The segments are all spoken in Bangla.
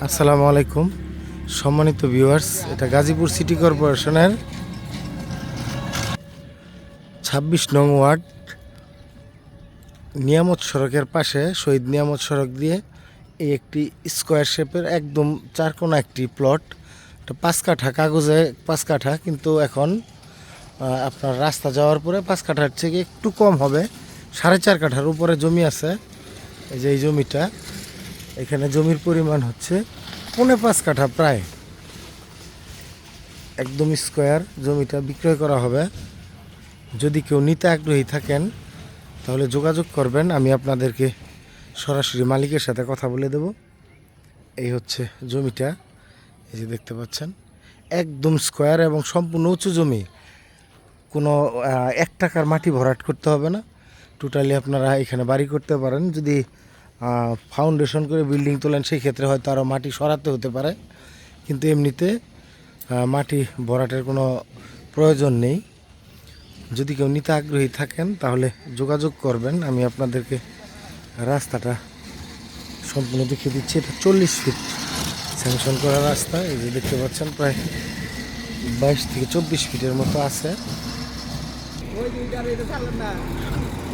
আসসালামু আলাইকুম সম্মানিত ভিউয়ার্স, এটা গাজীপুর সিটি কর্পোরেশনের ২৬ নং ওয়ার্ড নিয়ামত সড়কের পাশে শহীদ নিয়ামত সড়ক দিয়ে এই একটি স্কোয়ার শেপের একদম চারকোনা একটি প্লট। এটা ৫ কাঠা, কাগজে ৫ কাঠা, কিন্তু এখন আপনার রাস্তা যাওয়ার পরে ৫ কাঠার থেকে একটু কম হবে, ৪.৫ কাঠার উপরে জমি আছে। এই যে এই জমিটা, এখানে জমির পরিমাণ হচ্ছে ৫.৫ কাঠা, প্রায় একদম স্কোয়ার জমিটা বিক্রয় করা হবে। যদি কেউ নিতে আগ্রহী থাকেন তাহলে যোগাযোগ করবেন, আমি আপনাদেরকে সরাসরি মালিকের সাথে কথা বলে দেব। এই হচ্ছে জমিটা, এই যে দেখতে পাচ্ছেন, একদম স্কোয়ার এবং সম্পূর্ণ উঁচু জমি। কোনো ১ টাকার মাটি ভরাট করতে হবে না, টোটালি আপনারা এখানে বাড়ি করতে পারেন। যদি ফাউন্ডেশন করে বিল্ডিং তোলেন সেই ক্ষেত্রে হয়তো আরও মাটি সরাতে হতে পারে, কিন্তু এমনিতে মাটি ভরাটের কোনো প্রয়োজন নেই। যদি কেউ নিতে আগ্রহী থাকেন তাহলে যোগাযোগ করবেন, আমি আপনাদেরকে রাস্তাটা সম্পূর্ণ দেখিয়ে দিচ্ছি। এটা ৪০ ফিট স্যাংশন করা রাস্তা, এই যে দেখতে পাচ্ছেন, প্রায় ২২ থেকে ২৪ ফিটের মতো আছে।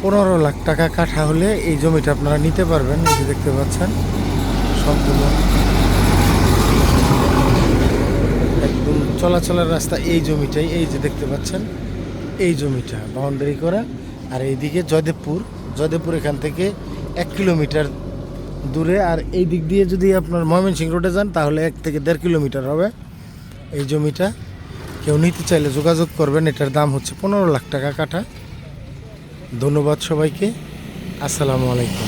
১৫ লাখ টাকা কাঠা হলে এই জমিটা আপনারা নিতে পারবেন। এই যে দেখতে পাচ্ছেন, সম্পূর্ণ একদম চলাচলের রাস্তা এই জমিটাই। এই যে দেখতে পাচ্ছেন, এই জমিটা বাউন্ডারি করা। আর এইদিকে জয়দেবপুর এখান থেকে ১ কিলোমিটার দূরে। আর এই দিক দিয়ে যদি আপনার ময়মনসিংহ রোডে যান তাহলে ১ থেকে ১.৫ কিলোমিটার হবে এই জমিটা। কেউ নিতে চাইলে যোগাযোগ করবেন। এটার দাম হচ্ছে ১৫ লাখ টাকা কাঠা। ধন্যবাদ সবাইকে, আসসালামু আলাইকুম।